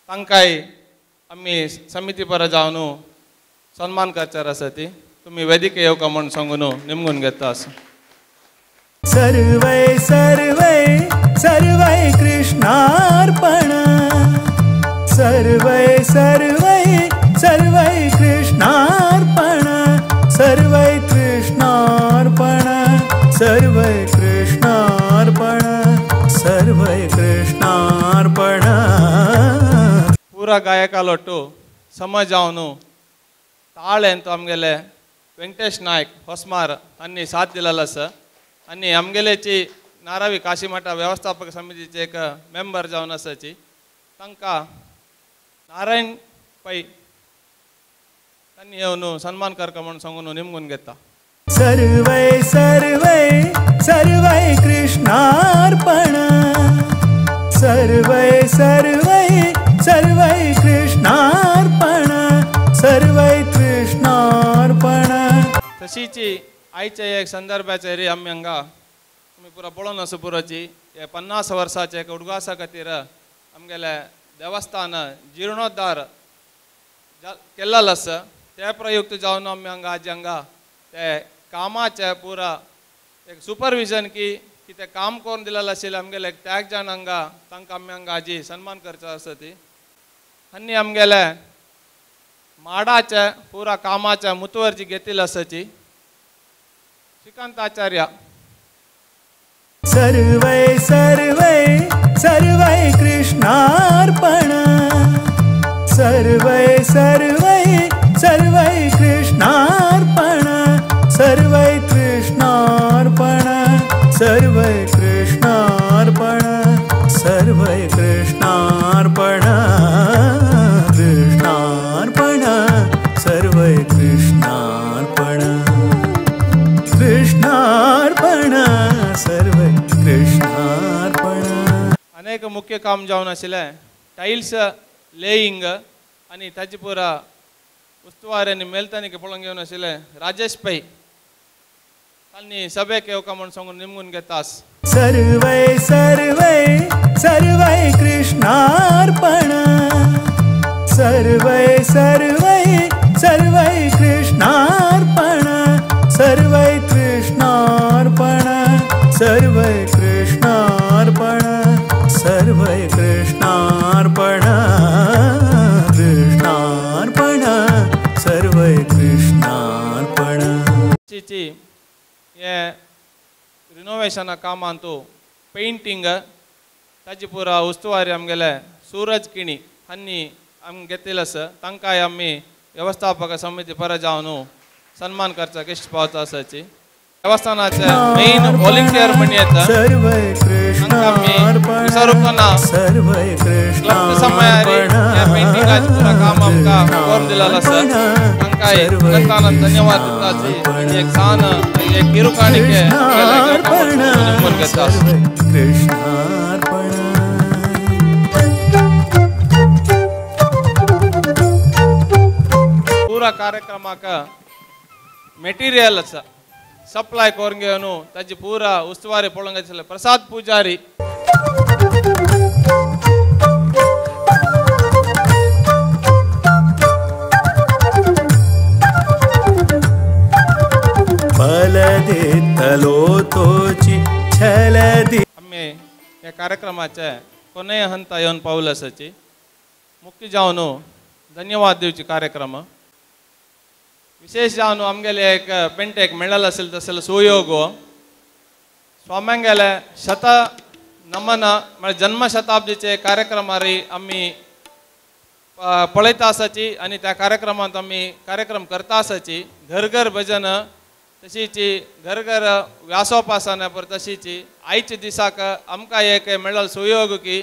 तांकाय आम्ही समिती पर जावन सन्मान करचार आसा ती तुम्ही वेदिके येवका म्हण सांगून निमगून घेता आसा सर्वै सर्वै सर्वै कृष्णार्पण सर्वै सर्वै सर्वै कृष्णार्पण सर्वै कृष्णार्पण सर्वै कृष्णार्पण सर्वै कृष्णार्पण पूरा गायकालोटू समज जावन ताळे तो आमगेले वेंकटेश नायक होसमार अन्नी साथ दिलेलो आसा आनी आमगेलेची नारावी काशीमठ व्यवस्थापक समितीचे एक मेंबर जावन आसाची तांकां नारायण पै तांणी येवन सन्मान करका म्हण सांगून निमगून घेता सर्वै सर्वै सर्वै कृष्णार्पण सर्वै सर्वै सर्वै कृष्णार्पण सर्वै कृष्णार्पण तशीची आयच्या एक संदर्भाचे री आमी हांगा तुमी पुरो पळोवन आसा पुरोची 50 वर्साचे एक उडगासा खातीर आमगेले देवस्थान जीर्णोद्धार केल्लो आसा त्या प्रयुक्त जावन आमी हांगा आज हांगा ते कामाचे पुरा एक सुपरविजन की ते काम करून दिलेलें आशिल्लें आमगेले एक त्याग जाण हांगा तांकां आमी हांगा हाजी सन्मान करचो आसा ती आनी आमगेले माडाचे पुरा कामाचे मुतुवरची घेतिल्ली आसाची श्रीकांत आचार्य सर्वै सर्वै सर्वै कृष्णार्पण सर्वै सर्वै सर्वै कृष्णार्पण सर्वै कृष्णार्पण सर्वै कृष्णार्पण सर्वै कृष्णार्पण कृष्णार्पण सर्वै कृष्णार्पण कृष्णार्पण सर्वै कृष्णार्पण अनेक मुख्य काम जावन आशिल्लें टाइल्स लेईंग आनी ताची पुरा उस्तुवारी आनी मेलतानीक पळोवंक घेवन आशिल्लें राजेश पै तांणी सभेक येवका म्हण सांगून निमगून घेतास सर्वै सर्वै सर्वै कृष्णार्पण सर्वै सर्वै सर्वै कृष्णार्पण सर्वै कृष्णार्पण सर्वै कृष्णार्पण सर्वै कृष्णार्पण कृष्णार्पण सर्वै कृष्णार्पण चीची हे रिनोवेशना कामांतू पेंटिंग ताची पुरा उस्तुवारी आमगेले सूरज किणी हांणी आमी घेतिल्लो आसा तांकांय आमी व्यवस्थापक समिती पर जावन सन्मान करचा इश्ट पावता आसाची देवस्थानाचे मेन व्हॉलंटियर म्हण येता सर्वै कृष्णार्पण सर्वै समयार ह्या पेंटिंगाची पुरा काम आमकां करून दिलेलो आसा तांकांय देवस्थानाक धन्यवाद दिताची एक सान एक किरुकाणिके निमगून घेता कृष्णार्पण पूरा कार्यक्रमाक मेटीरियल आसा सप्लाय करून घेवन ताची पुरा उस्तुवारी पळोवंक घेतले प्रसाद पुजारी आम्ही या कार्यक्रमाचे कोणेय हंता येवन पावले आसाची मुख्य जावन धन्यवाद दिवची कार्यक्रम विशेष जावन आमगेले एक पेंटेक मेळ्ळल असेल तसले सुयोग स्वाम्यांगेले शत नमन म्हणजे जन्मशताब्दीचे कार्यक्रमारी आम्ही पळयता आसाची आणि त्या कार्यक्रमात आम्ही कार्यक्रम करता आसाची घर घर भजन तशीची घर घर व्यासोपासना पर तशीची आयचे दिसाक आमकां एक मेळ्ळल सुयोग की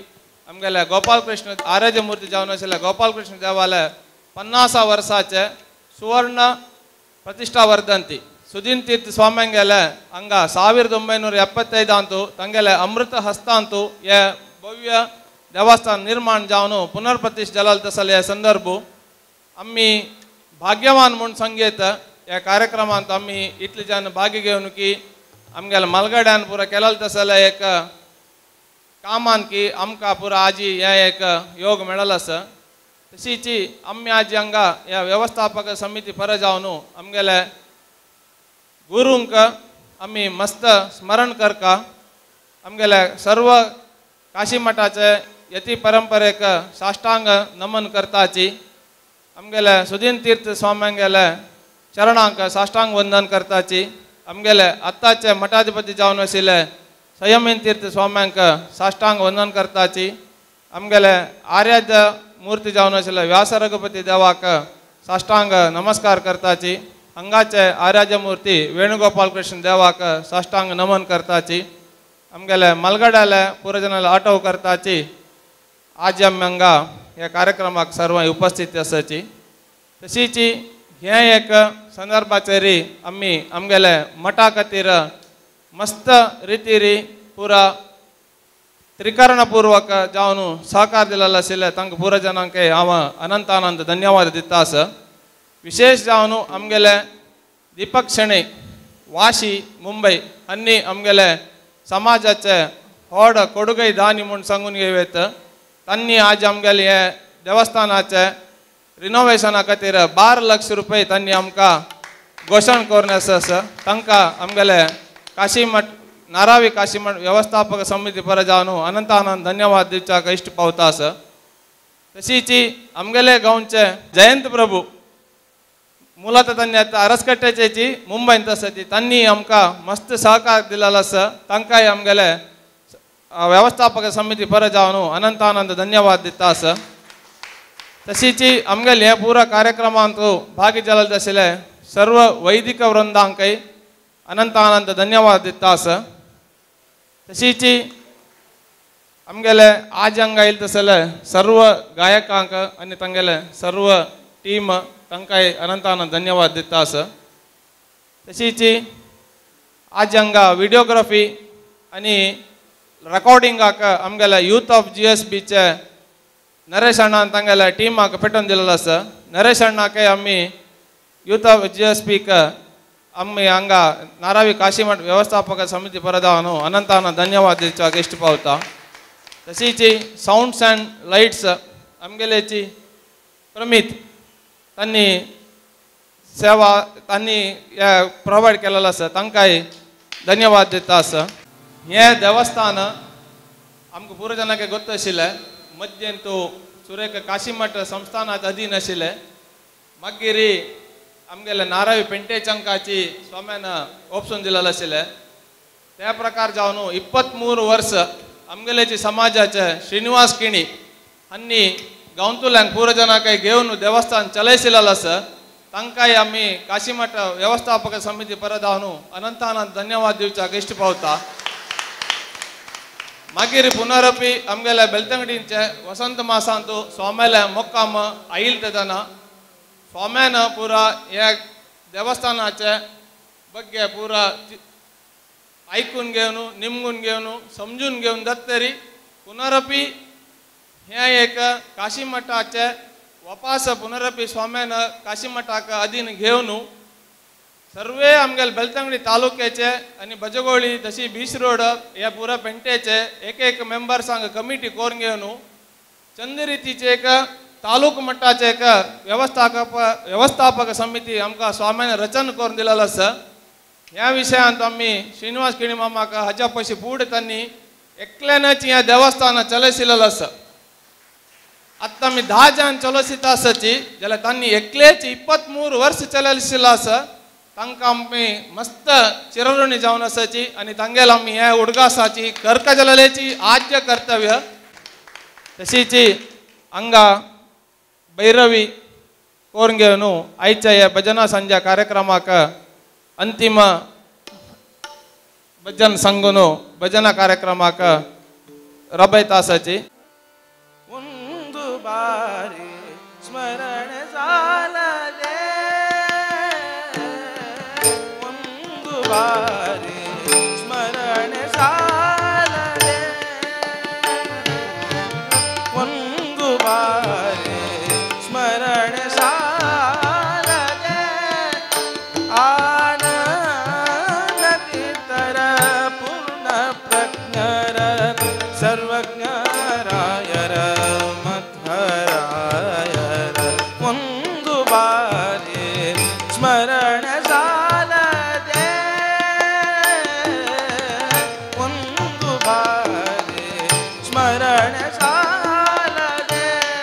आमगेले गोपाल कृष्ण आराध्य मूर्ती जावन आशिल्ले गोपाल कृष्ण देवालय 50 वर्साचे सुवर्ण प्रतिष्ठा वर्धंती सुदीन तीर्थ स्वाम्यांगेले हंगा 1975 अंतू ತಂಗೆಲೆ अमृत हस्तांतू ये भव्य देवस्थान निर्माण जावन पुनर्प्रतिष्ठा जालाल तसले संदर्भ आम्ही भाग्यवान म्हणून संगीत या कार्यक्रमांत आम्ही इतले जन भागी घेवन की आमगेले मलगड्यान पुरा केलाल तसले एक कामान की आमकां पुरा आजी हे एक योग मेळल आसा तशीची आम्ही आजी हांगा ह्या व्यवस्थापक समिती पर जावन आमगेले गुरूंक आम्ही मस्त स्मरण करका आमगेले सर्व काशी मठाचे यती परंपरेक साष्टांग नमन करताची आमगेले सुदीन तीर्थ स्वाम्यांगेले चरणांक साष्टांग वंदन करताची आमगेले आत्ताचे मठाधिपती जावन आशिल्ले संयमीन तीर्थ स्वाम्यांक साष्टांग वंदन करताची आमगेले आराध्य मूर्ती जावन आशिल्ले व्यास रघुपती देवाक साष्टांग नमस्कार करताची हंगाचे आराध्य मूर्ती वेणुगोपाल कृष्ण देवाक साष्टांग नमन करताची आमगेले मलगड्याले पुरजनाले आठव करताची आज आमकां ह्या कार्यक्रमाक सर्व उपस्थित आसाची तशीची हे एक संदर्भाचेरी आम्ही आमगेले मठा खातीर मस्त रितीरी पुरा त्रिकरणपूर्वक जावन सहकार दिलेलो आशिल्ले तांकां पुरजनांक हांव अनंतानंद धन्यवाद दिता आसा विशेष जावन आमगेले दीपक शेणे वाशी मुंबई हांणी आमगेले समाजाचे व्हड कोडुगय दानी म्हणून सांगून घेवेत तांणी आज आमगेले हे देवस्थानाचे रिनोवेशना खातीर 12 लाख रुपये तांणी आमकां घोशण करून आसा तांकां आमगेले काशी मठ नारावी काशी मठ व्यवस्थापक समिती पर जावन अनंतानंद धन्यवाद दिवच्याक इश्ट पावता आसा तशीची आमगेले गांवचे जयंत प्रभू मूलतः तांणी अरसकट्ट्याची मुंबईत आसा ती तांणी आमकां मस्त सहकार दिलेलो आसा तांकांय आमगेले व्यवस्थापक समिती पर जावन अनंतानंद धन्यवाद दिता आसा तशीची आमगेले हे पुरा कार्यक्रमांत भागी जाल्ले आशिल्ले सर्व वैदिक वृंदांकय अनंतानंद धन्यवाद दिता आसा तशीची आमगेले आज हांगा येयले तसले सर्व गायकांक आनी तांगेले सर्व टीम तांकांय अनंतानंद धन्यवाद दिता आसा तशीची आज हांगा विडियोग्राफी आनी रेकॉर्डिंगाक आमगेले यूथ ऑफ GSBचे नरेश अण्णान तांगेले टीमाक पेटोवन दिलेलो आसा नरेश अण्णाकय आमी यूथ ऑफ GSBक आम्ही हांगा नारावी काशीमठ व्यवस्थापक समिती पर जावन अनंतानंद धन्यवाद दिवच्याक इश्ट पावता तशीची साउंड्स अँड लायट्स आमगेलेची प्रमीत तांणी सेवा तांणी प्रोवायड केलेलो आसा तांकांय धन्यवाद दिता आसा हे देवस्थान आमकां पुरजनाक गोत्त आशिल्लें मध्येन तो सुरेख काशीमठ संस्थानात अधीन आशिल्लें मागीर आमगेले नारावी पेंटेचंकाची स्वाम्यान ओपसून दिलेलो आशिल्लें त्या प्रकार जावन 23 वर्स आमगेलेची समाजाचे श्रीनिवास किणी हांणी गांवतुल्यांक पुरजनाकाय घेवन देवस्थान चलयशिल्लेलो आसा तांकांय आमी काशीमठ व्यवस्थापक समिती पर जावन अनंतानंद धन्यवाद दिवच्याक इश्ट पावता मागीर पुनरपी आमगेले बेलतंगडींचे वसंत मासांत स्वाम्याले मोक्काम आयिल्ले तेदना स्वाम्यान पुरा ह्या देवस्थानाचे बग्गे पुरा आयकून घेवन निमगून घेवन समजून घेवन दत्तरी पुनरपी हे एक काशीमठाचे वापस पुनरपी स्वाम्यान काशीमठाक अधीन घेवन सर्वे आमगेले बेलतंगडी तालुक्याचे आनी बजगोळी तशी बीच रोड ह्या पुरा पेंटेचे एक मेंबर्सांक कमिटी करून घेवन चंद रितीचे एक तालूक मट्टाचे एक व्यवस्थापक समिती आमकां स्वाम्यान रचन करून दिलेलो आसा ह्या विशयांत आमी श्रीनिवास किणी मामाक हाच्या पयशे फूड तांणी एकल्यानच ह्या देवस्थान चलयशिल्लेलो आसा आता मी 10 जण चलोसिता आसाची जाल्यार तांणी एकलेच 23 वर्ष चलयशिल्लो आसा तांकां आमी मस्त चिरवणी जावन आसाची आनी तांगेल आमी हे उडगासाची कर्कजलेची आद्य कर्तव्य तशीच हांगा भैरवी कोरून घेवन आयच्या ह्या भजना संध्या कार्यक्रमाक अंतिम भजन संगून भजना कार्यक्रमाक रबयता आसाची बारी स्मरण सालदे ಒಂದು ಬಾರಿ ಸ್ಮರಣ ಸಾಲದೆ ಒಂದು ಬಾರಿ ಸ್ಮರಣ ಸಾಲದೆ ಆನಂದಿತರ ಪೂರ್ಣ ಪ್ರಜ್ಞರ ಸರ್ವಜ್ಞರಾಯರ ಒಂದು ಬಾರಿ ಸ್ಮರಣ ಸಾಲದೆ ಒಂದು ಬಾರಿ ಸ್ಮರಣ ಸಾಲದೆ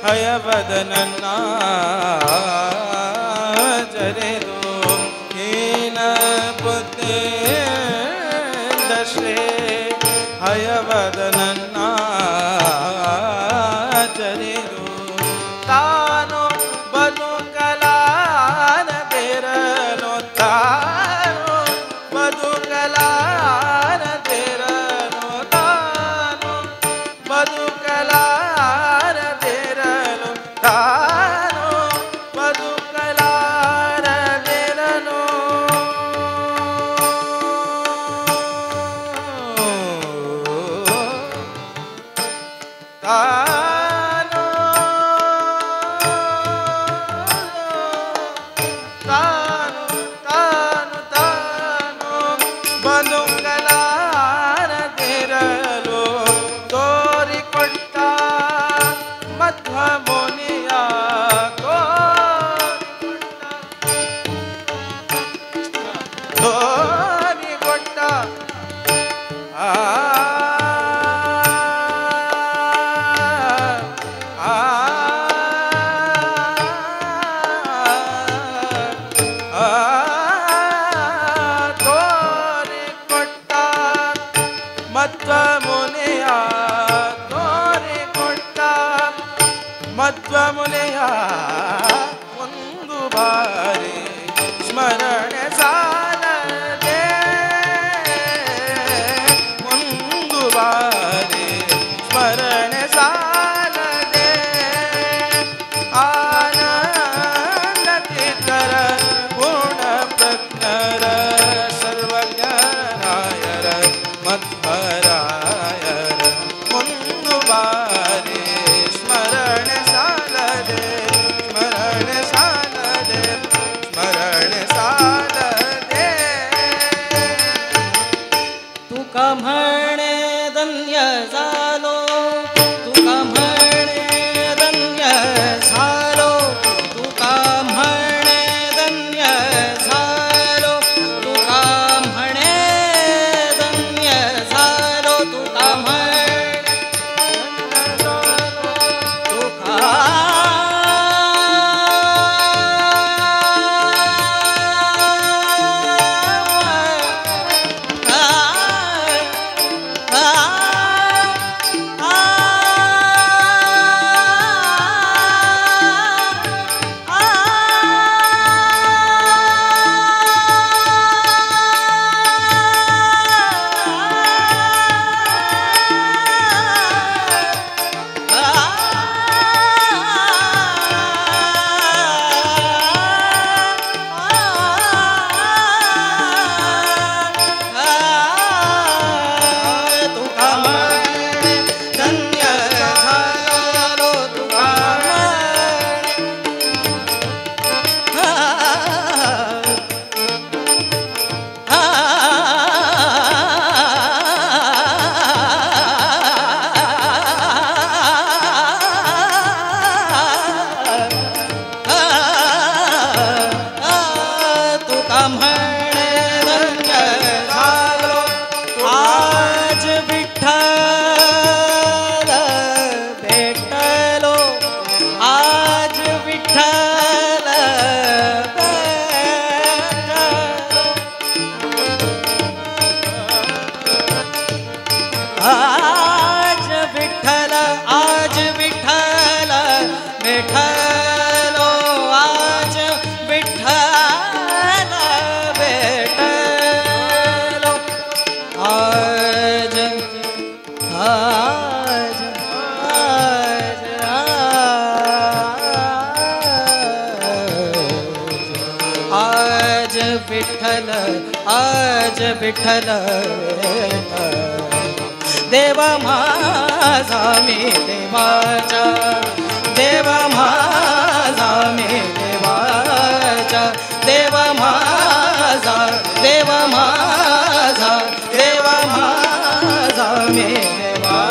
ಹಯವದನನ್ನ ಜರೆದು ಹೀನ ಬುದ್ಧಿ ದಶೆ ಹಯವದನನ್ನ ಜರೆದು ತಾನು ಬದುಕಲಾರದಿರಲು ತಾನು ಬದುಕಲಾರದಿರಲು ತಾನು ಬದುಕಲಾರದಿರಲು ತಾನು स्मरण साध दे स्मरण साध दे तुका म्हणे धन्य झालो तुका म्हणे धन्य झालो तुका म्हणे धन्य झालो तुका म्हणे धन्य झालो तुका म्हणे तुका आज विठ्ठल देवा माझा मी देवाचा देवा माझा मी देवाचा देवा माझा देवा माझा देवा माझा मी देवा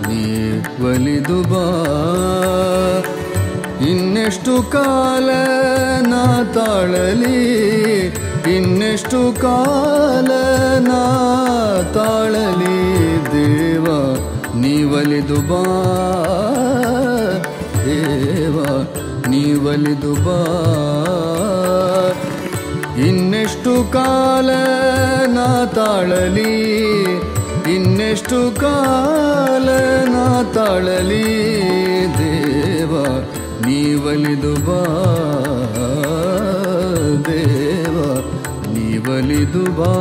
ನೀ ಒಲಿದು ಬಾ. ಇನ್ನೆಷ್ಟು ಕಾಲ ನಾ ತಾಳಲಿ, ಇನ್ನೆಷ್ಟು ಕಾಲ ನಾ ತಾಳಲಿ ದೇವ ನೀ ಒಲಿದು ಬಾ. ದೇವ ನೀ ಒಲಿದು ಬಾ. ಇನ್ನೆಷ್ಟು ಕಾಲ ನಾ ತಾಳಲಿ, ಇನ್ನೆಷ್ಟು ಕಾಲ ನಾ ತಾಳಲಿ ದೇವ ನೀ ಒಲಿದು ಬಾ. ದೇವ ನೀ ಒಲಿದು ಬಾ.